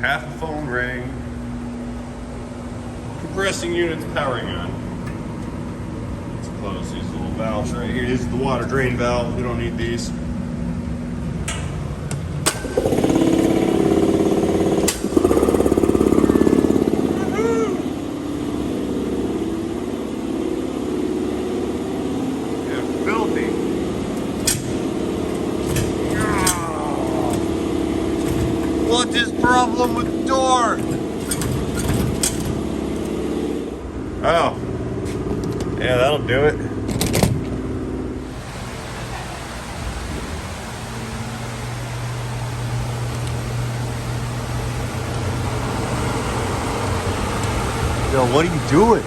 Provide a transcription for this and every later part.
half the phone rang. Compressing unit's powering on. Let's close these little valves right here. This is the water drain valve. We don't need these. What is problem with door? Oh, yeah, that'll do it. Yo, what are you doing?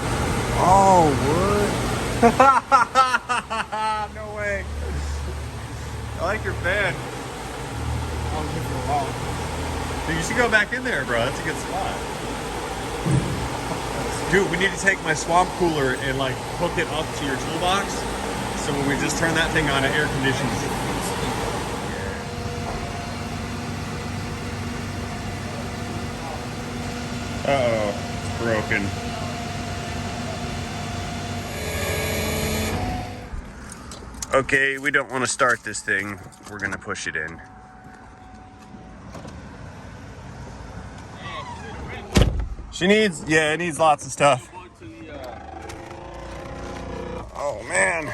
Oh, what? No way. I like your fan. I'll give it a while. Dude, you should go back in there, bro. That's a good spot. Dude, we need to take my swamp cooler and like hook it up to your toolbox. So when we just turn that thing on, it air conditions. Uh-oh, it's broken. Okay, we don't want to start this thing. We're gonna push it in. She needs, yeah, it needs lots of stuff. Oh man.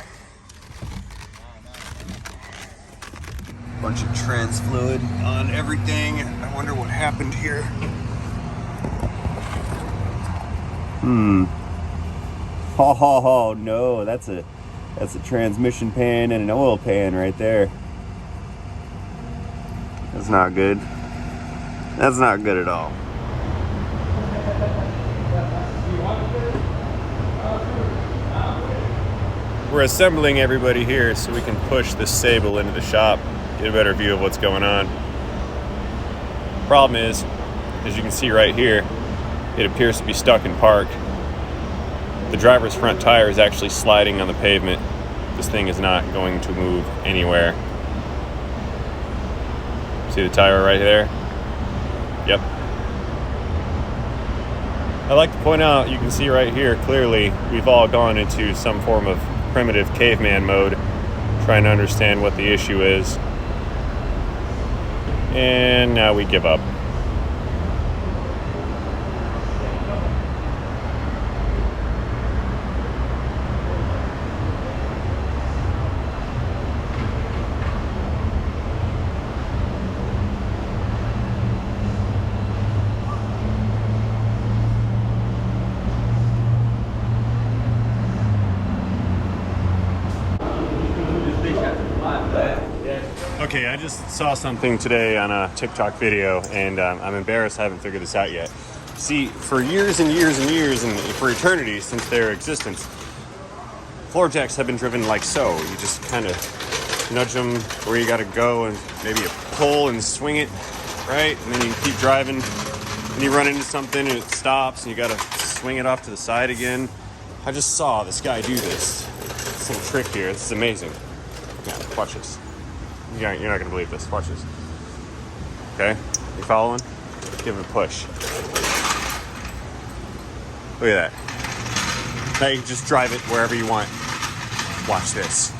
Bunch of trans fluid on everything. I wonder what happened here. Oh no, that's a transmission pan and an oil pan right there. That's not good. That's not good at all. We're assembling everybody here so we can push this Sable into the shop, get a better view of what's going on. Problem is, as you can see right here, it appears to be stuck in park. The driver's front tire is actually sliding on the pavement. This thing is not going to move anywhere. See the tire right there? Yep. I'd like to point out, you can see right here clearly, we've all gone into some form of primitive caveman mode, trying to understand what the issue is. And now we give up. Okay, I just saw something today on a TikTok video, and I'm embarrassed I haven't figured this out yet. See, for years and years and years, and for eternity since their existence, floor jacks have been driven like so. You just kind of nudge them where you gotta go, and maybe you pull and swing it, right? And then you keep driving, and you run into something, and it stops, and you gotta swing it off to the side again. I just saw this guy do this. Some trick here. This is amazing. Yeah, watch this. You're not gonna believe this. Watch this. Okay, you following? Give it a push. Look at that. Now you can just drive it wherever you want. Watch this.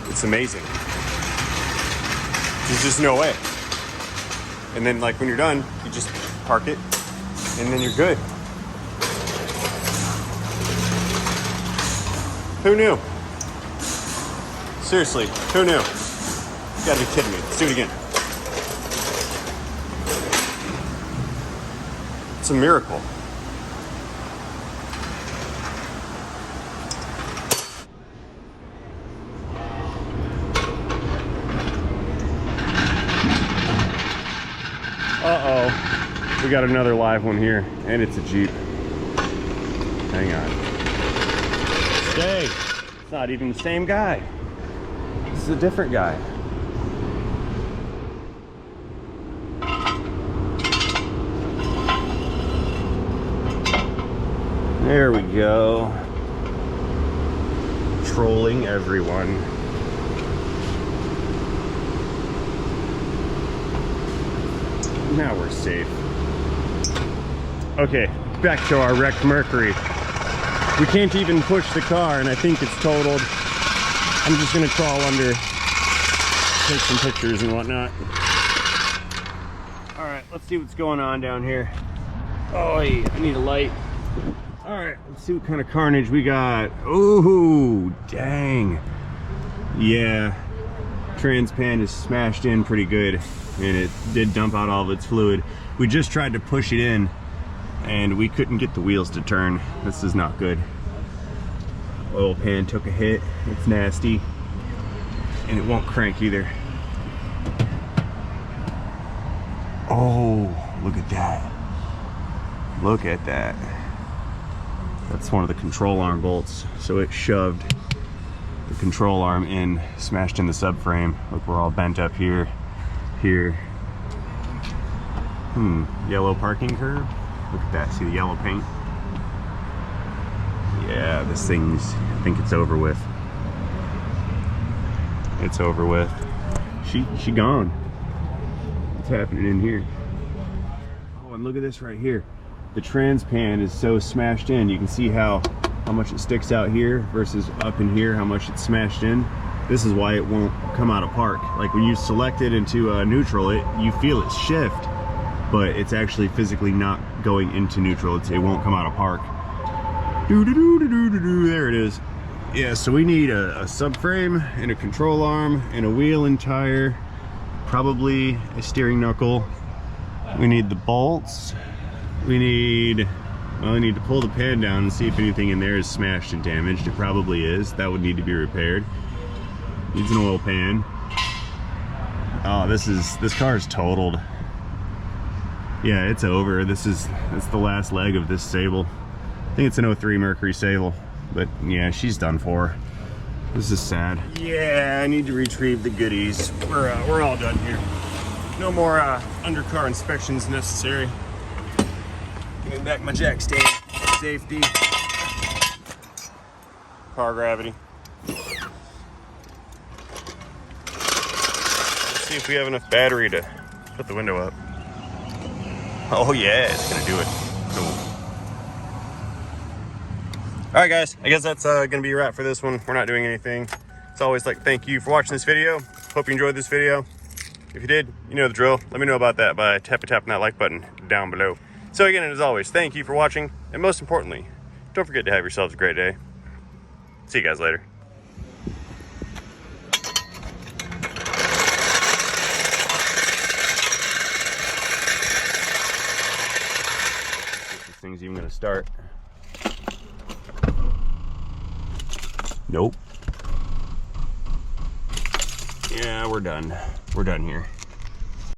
It's amazing. There's just no way. And then, like, when you're done, you just park it, and then you're good. Who knew? Seriously, who knew? You gotta be kidding me. Let's do it again. It's a miracle. Uh-oh. We got another live one here, and it's a Jeep. Hang on. Stay. It's not even the same guy. This is a different guy. There we go. Trolling everyone. Now we're safe. Okay, back to our wrecked Mercury. We can't even push the car, and I think it's totaled. I'm just gonna crawl under, take some pictures and whatnot. All right, let's see what's going on down here. Oh, I need a light. All right, let's see what kind of carnage we got. Ooh, dang. Yeah, transpan is smashed in pretty good, and it did dump out all of its fluid. We just tried to push it in, and we couldn't get the wheels to turn. This is not good. Oil pan took a hit. It's nasty, and it won't crank either. Oh, look at that. Look at that. That's one of the control arm bolts. So it shoved the control arm in, smashed in the subframe. Look, we're all bent up here, here. Yellow parking curb. Look at that, see the yellow paint? Yeah, this thing's, I think it's over with. It's over with. She gone. What's happening in here? Oh, and look at this right here. The transpan is so smashed in. You can see how much it sticks out here versus up in here, how much it's smashed in. This is why it won't come out of park. Like when you select it into neutral, you feel it shift, but it's actually physically not going into neutral. It won't come out of park. There it is. Yeah, so we need a subframe and a control arm and a wheel and tire, probably a steering knuckle. We need the bolts. We need to pull the pan down and see if anything in there is smashed and damaged. It probably is. That would need to be repaired. Needs an oil pan. Oh, this car is totaled. Yeah, it's over. That's the last leg of this Sable. I think it's an 03 Mercury Sable, but yeah, she's done for. This is sad. Yeah, I need to retrieve the goodies. We're all done here. No more undercar inspections necessary. Giving back my jack stand. Safety. Car gravity. Let's see if we have enough battery to put the window up. Oh yeah, it's gonna do it. Cool. All right, guys, I guess that's gonna be a wrap for this one. We're not doing anything. As always, like, thank you for watching this video. Hope you enjoyed this video. If you did, you know the drill. Let me know about that by tapping that like button down below. So again, as always, thank you for watching, and most importantly, don't forget to have yourselves a great day. See you guys later. This thing's even gonna start. Nope. Yeah, we're done. We're done here.